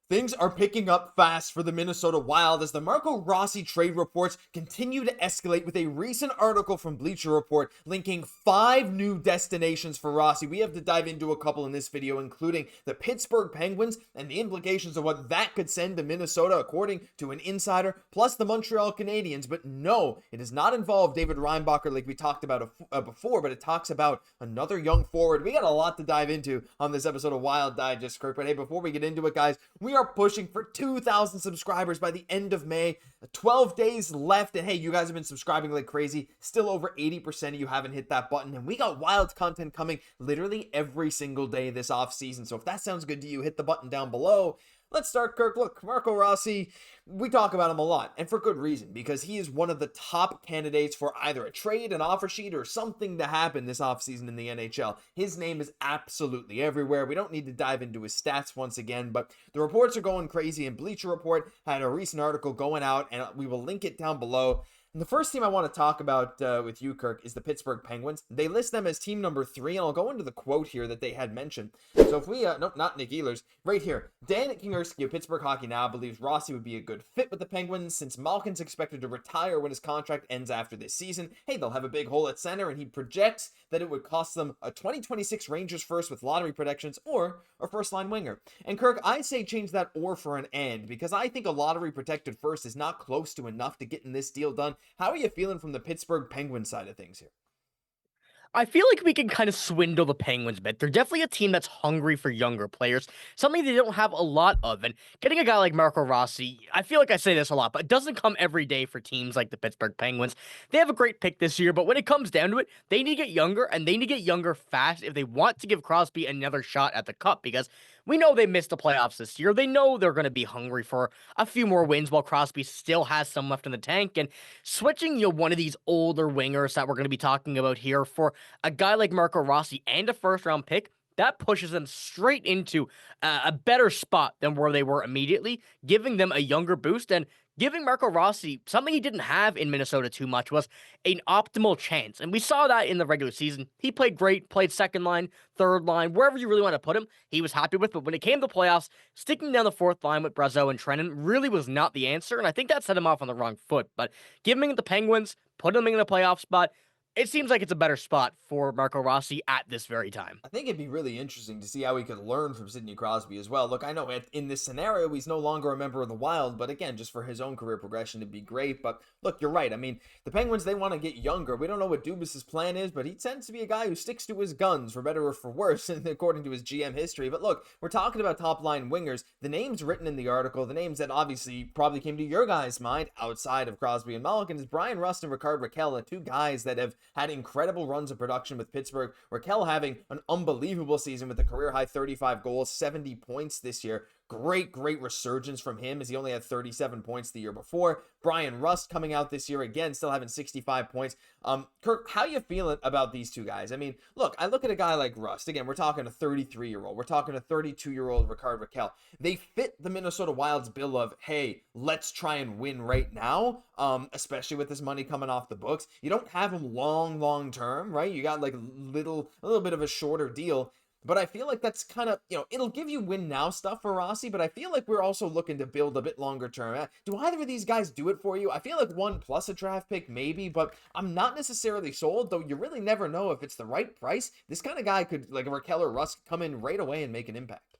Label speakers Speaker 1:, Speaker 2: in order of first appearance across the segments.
Speaker 1: Things are picking up fast for the Minnesota Wild as the Marco Rossi trade reports continue to escalate with a recent article from Bleacher Report linking 5 new destinations for Rossi. We have to dive into a couple in this video, including the Pittsburgh Penguins and the implications of what that could send to Minnesota, according to an insider, plus the Montreal Canadiens. But no, it does not involve David Reinbacher like we talked about before, but it talks about another young forward. We got a lot to dive into on this episode of Wild Digest, Kirk. But hey, before we get into it, guys, we are pushing for 2,000 subscribers by the end of May. 12 days left, and hey, you guys have been subscribing like crazy. Still over 80% of you haven't hit that button, and we got Wild content coming literally every single day this off season. So if that sounds good to you, hit the button down below. Let's start, Kirk. Look, Marco Rossi, we talk about him a lot, and for good reason, because he is one of the top candidates for either a trade, an offer sheet, or something to happen this offseason in the NHL. His name is absolutely everywhere. We don't need to dive into his stats once again, but the reports are going crazy, and Bleacher Report had a recent article going out, and we will link it down below. And the first team I want to talk about with you, Kirk, is the Pittsburgh Penguins. They list them as team number 3, and I'll go into the quote here that they had mentioned. So if we, nope, not Nick Ehlers, right here. Dan Kingerski of Pittsburgh Hockey Now believes Rossi would be a good fit with the Penguins since Malkin's expected to retire when his contract ends after this season. Hey, they'll have a big hole at center, and he projects that it would cost them a 2026 Rangers first with lottery protections or a first-line winger. And Kirk, I say change that or for an and, because I think a lottery protected first is not close to enough to getting this deal done. How are you feeling from the Pittsburgh Penguins side of things here?
Speaker 2: I feel like we can kind of swindle the Penguins a bit. They're definitely a team that's hungry for younger players, something they don't have a lot of. And getting a guy like Marco Rossi, I feel like I say this a lot, but it doesn't come every day for teams like the Pittsburgh Penguins. They have a great pick this year, but when it comes down to it, they need to get younger, and they need to get younger fast if they want to give Crosby another shot at the cup, because we know they missed the playoffs this year. They know they're going to be hungry for a few more wins while Crosby still has some left in the tank. And switching, one of these older wingers that we're going to be talking about here for a guy like Marco Rossi and a first-round pick, that pushes them straight into a better spot than where they were immediately, giving them a younger boost and giving Marco Rossi something he didn't have in Minnesota too much was an optimal chance. And we saw that in the regular season. He played great, played second line, third line, wherever you really want to put him, he was happy with. But when it came to playoffs, sticking down the fourth line with Brazeau and Trennan really was not the answer. And I think that set him off on the wrong foot. But giving the Penguins, putting them in a playoff spot, it seems like it's a better spot for Marco Rossi at this very time.
Speaker 1: I think it'd be really interesting to see how he could learn from Sidney Crosby as well. Look, I know in this scenario, he's no longer a member of the Wild, but again, just for his own career progression, it'd be great. But look, you're right. I mean, the Penguins, they want to get younger. We don't know what Dubas's plan is, but he tends to be a guy who sticks to his guns, for better or for worse, according to his GM history. But look, we're talking about top-line wingers. The names written in the article, the names that obviously probably came to your guys' mind outside of Crosby and Malkin, is Brian Rust and Rickard Rakell, two guys that have had incredible runs of production with Pittsburgh. Rakell having an unbelievable season with a career-high 35 goals, 70 points this year. Great resurgence from him, as he only had 37 points the year before. Brian Rust coming out this year again, still having 65 points. Kirk, how you feeling about these two guys? I mean, look, I look at a guy like Rust. Again, we're talking a 33-year-old. We're talking a 32-year-old Rickard Rakell. They fit the Minnesota Wild's bill of, hey, let's try and win right now, especially with this money coming off the books. You don't have him long term, right? You got like a little bit of a shorter deal. But I feel like that's kind of, it'll give you win now stuff for Rossi, but I feel like we're also looking to build a bit longer term. Do either of these guys do it for you? I feel like one plus a draft pick, maybe, but I'm not necessarily sold, though you really never know if it's the right price. This kind of guy could, like Rakell or Rust, come in right away and make an impact.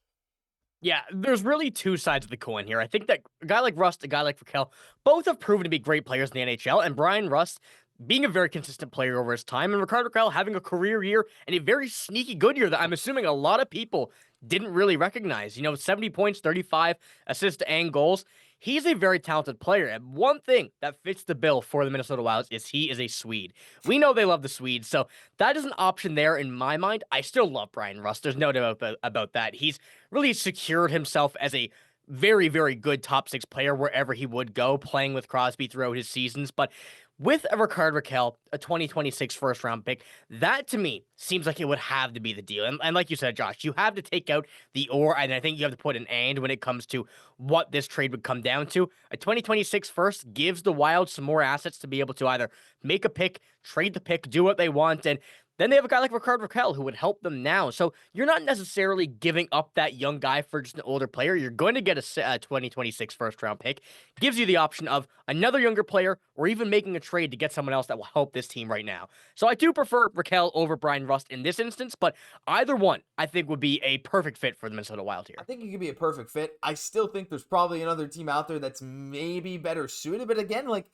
Speaker 2: Yeah, there's really two sides of the coin here. I think that a guy like Rust, a guy like Rakell, both have proven to be great players in the NHL, and Brian Rust being a very consistent player over his time, and Rickard Rakell having a career year and a very sneaky good year that I'm assuming a lot of people didn't really recognize. 70 points, 35 assists and goals. He's a very talented player, and one thing that fits the bill for the Minnesota Wild is he is a Swede. We know they love the Swedes, so that is an option there in my mind. I still love Brian Rust. There's no doubt about that. He's really secured himself as a very good top 6 player wherever he would go, playing with Crosby throughout his seasons. But with a Rickard Rakell, a 2026 first-round pick, that to me seems like it would have to be the deal. And like you said, Josh, you have to take out the or, and I think you have to put an and when it comes to what this trade would come down to. A 2026 first gives the Wild some more assets to be able to either make a pick, trade the pick, do what they want, and Then they have a guy like Rickard Rakell who would help them now. So you're not necessarily giving up that young guy for just an older player. You're going to get a 2026 first round pick. Gives you the option of another younger player or even making a trade to get someone else that will help this team right now. So I do prefer Rakell over Brian Rust in this instance, but either one I think would be a perfect fit for the Minnesota Wild
Speaker 1: I
Speaker 2: here.
Speaker 1: think it could be a perfect fit. I still think there's probably another team out there that's maybe better suited, but again, like,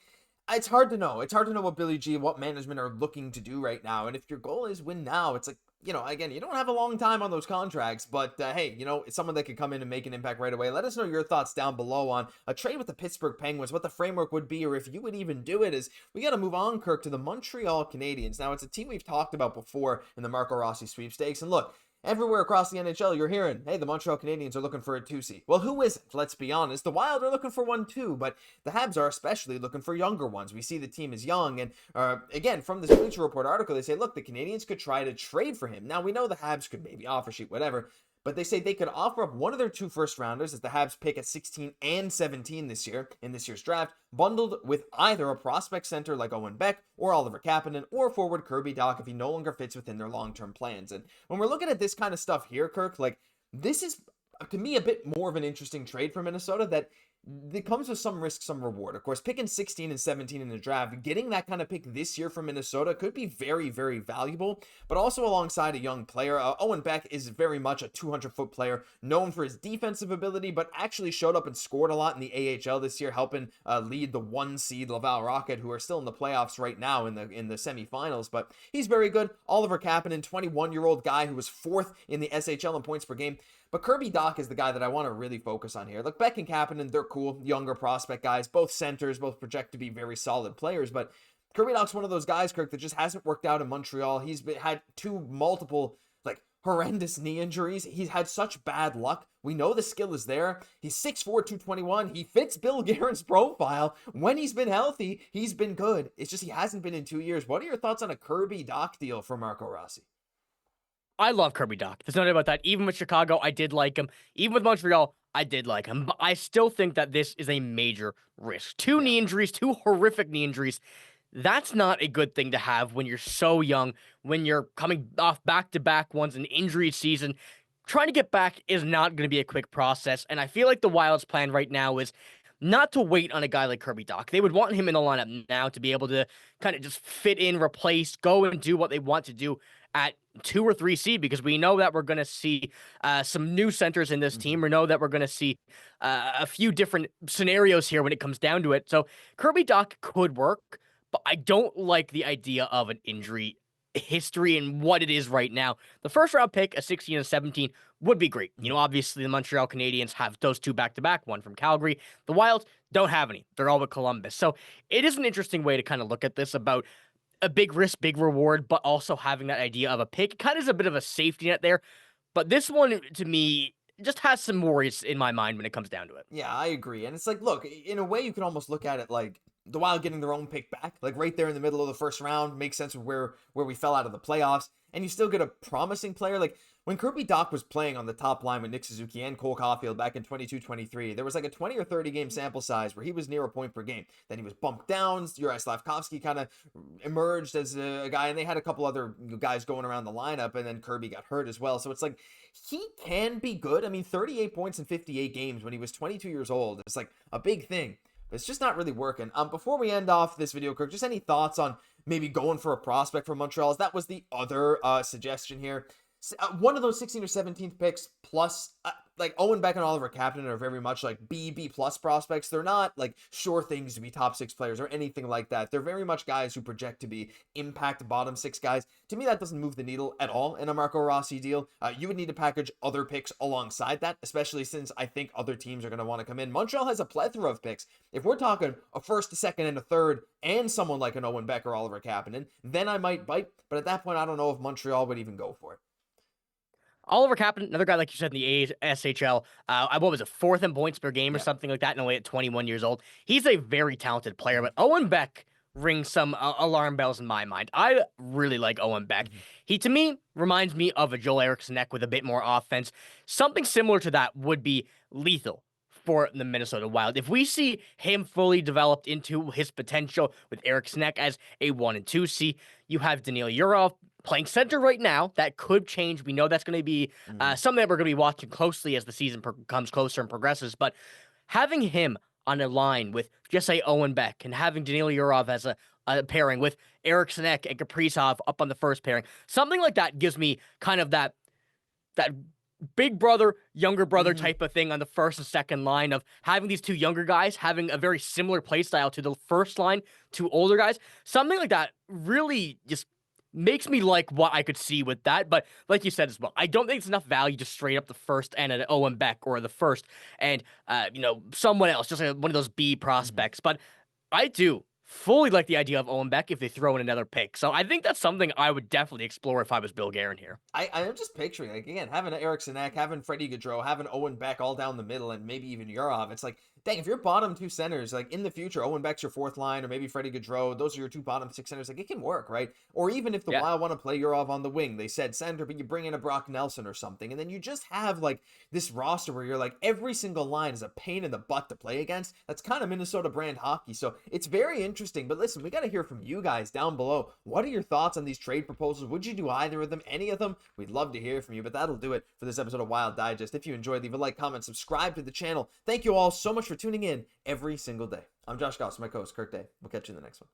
Speaker 1: it's hard to know. It's hard to know what Billy G, what management are looking to do right now. And if your goal is win now, it's like, again, you don't have a long time on those contracts, but hey, it's someone that could come in and make an impact right away. Let us know your thoughts down below on a trade with the Pittsburgh Penguins, what the framework would be, or if you would even do it. Is we got to move on, Kirk, to the Montreal Canadiens. Now, it's a team we've talked about before in the Marco Rossi sweepstakes. And look, everywhere across the NHL, you're hearing, hey, the Montreal Canadiens are looking for a 2C. Well, who isn't? Let's be honest. The Wild are looking for one too, but the Habs are especially looking for younger ones. We see the team is young, and again, from this Bleacher Report article, they say, look, the Canadiens could try to trade for him. Now, we know the Habs could maybe offer sheet, whatever, but they say they could offer up one of their 2 first-rounders as the Habs pick at 16 and 17 this year in this year's draft, bundled with either a prospect center like Owen Beck or Oliver Kapanen or forward Kirby Dach if he no longer fits within their long-term plans. And when we're looking at this kind of stuff here, Kirk, like, this is, to me, a bit more of an interesting trade for Minnesota that it comes with some risk, some reward. Of course, picking 16 and 17 in the draft, getting that kind of pick this year from Minnesota could be very, very valuable, but also alongside a young player. Owen Beck is very much a 200-foot player, known for his defensive ability, but actually showed up and scored a lot in the AHL this year, helping lead the 1 seed Laval Rocket, who are still in the playoffs right now in the semifinals, but he's very good. Oliver Kapanen, 21-year-old guy who was 4th in the SHL in points per game. But Kirby Dach is the guy that I want to really focus on here. Look, Beck and Kapanen, they're cool, younger prospect guys, both centers, both project to be very solid players, but Kirby Dach's one of those guys, Kirk, that just hasn't worked out in Montreal. He's had 2 multiple, like, horrendous knee injuries. He's had such bad luck. We know the skill is there. He's 6'4", 221. He fits Bill Guerin's profile. When he's been healthy, he's been good. It's just he hasn't been in 2 years. What are your thoughts on a Kirby Dach deal for Marco Rossi?
Speaker 2: I love Kirby Dach. There's no doubt about that. Even with Chicago, I did like him. Even with Montreal, I did like him. But I still think that this is a major risk. 2 knee injuries, 2 horrific knee injuries. That's not a good thing to have when you're so young, when you're coming off back-to-back ones, an injury season. Trying to get back is not going to be a quick process, and I feel like the Wild's plan right now is not to wait on a guy like Kirby Dach. They would want him in the lineup now to be able to kind of just fit in, replace, go and do what they want to do at 2 or 3 seed, because we know that we're going to see some new centers in this team. We know that we're going to see a few different scenarios here when it comes down to it. So Kirby Dach could work, but I don't like the idea of an injury history and what it is right now. The first round pick, a 16 and 17, would be great. Obviously the Montreal Canadiens have those 2 back-to-back, one from Calgary. The Wild don't have any. They're all with Columbus. So it is an interesting way to kind of look at this about a big risk, big reward, but also having that idea of a pick. It kind of is a bit of a safety net there. But this one, to me, just has some worries in my mind when it comes down to it.
Speaker 1: Yeah, I agree. And it's like, look, in a way, you can almost look at it like the Wild getting their own pick back, like right there in the middle of the first round, makes sense of where we fell out of the playoffs, and you still get a promising player. Like when Kirby Dach was playing on the top line with Nick Suzuki and Cole Caulfield back in 22-23, there was like a 20 or 30 game sample size where he was near a point per game. Then he was bumped down. Juraj Slavkovsky kind of emerged as a guy, and they had a couple other guys going around the lineup, and then Kirby got hurt as well. So it's like he can be good. I mean, 38 points in 58 games when he was 22 years old. It's like a big thing. It's just not really working. Before we end off this video, Kirk, just any thoughts on maybe going for a prospect from Montreal? That was the other suggestion here. One of those 16 or 17th picks plus like Owen Beck and Oliver Kapanen are very much like B plus prospects. They're not like sure things to be top 6 players or anything like that. They're very much guys who project to be impact bottom 6 guys. To me, that doesn't move the needle at all in a Marco Rossi deal. You would need to package other picks alongside that, especially since I think other teams are going to want to come in. Montreal has a plethora of picks. If we're talking a first, a second, and a third, and someone like an Owen Beck or Oliver Kapanen, then I might bite. But at that point, I don't know if Montreal would even go for it.
Speaker 2: Oliver Kapanen, another guy, like you said, in the SHL, what was it, 4th in points per game or something like that, in a way at 21 years old. He's a very talented player, but Owen Beck rings some alarm bells in my mind. I really like Owen Beck. He, to me, reminds me of a Joel Eriksson Ek with a bit more offense. Something similar to that would be lethal for the Minnesota Wild. If we see him fully developed into his potential with Eriksson Ek as a 1 and 2C, you have Daniil Yurov playing center right now. That could change. We know that's going to be something that we're going to be watching closely as the season comes closer and progresses. But having him on a line with just say Owen Beck and having Danil Yurov as a pairing with Eriksson Ek and Kaprizov up on the first pairing, something like that gives me kind of that big brother, younger brother type of thing on the first and second line of having these two younger guys having a very similar play style to the first line, two older guys. Something like that really just makes me like what I could see with that. But like you said as well, I don't think it's enough value to straight up the first and an Owen Beck or the first and, someone else, just like one of those B prospects. But I do fully like the idea of Owen Beck if they throw in another pick. So I think that's something I would definitely explore if I was Bill Guerin here.
Speaker 1: I am just picturing, like, again, having Eriksson Ek, having Freddie Gaudreau, having Owen Beck all down the middle, and maybe even Yurov. It's like, dang, if your bottom two centers, like in the future, Owen Beck's your fourth line, or maybe Freddie Gaudreau, those are your two bottom six centers, like it can work, right? Or even if the Wild want to play Yurov on the wing, they said center, but you bring in a Brock Nelson or something, and then you just have like this roster where you're like, every single line is a pain in the butt to play against. That's kind of Minnesota brand hockey. So it's very interesting. But listen, we got to hear from you guys down below. What are your thoughts on these trade proposals? Would you do either of them? Any of them? We'd love to hear from you. But that'll do it for this episode of Wild Digest. If you enjoyed, leave a like, comment, subscribe to the channel. Thank you all so much for tuning in every single day. I'm Josh Gosse, my co-host Kirk Day. We'll catch you in the next one.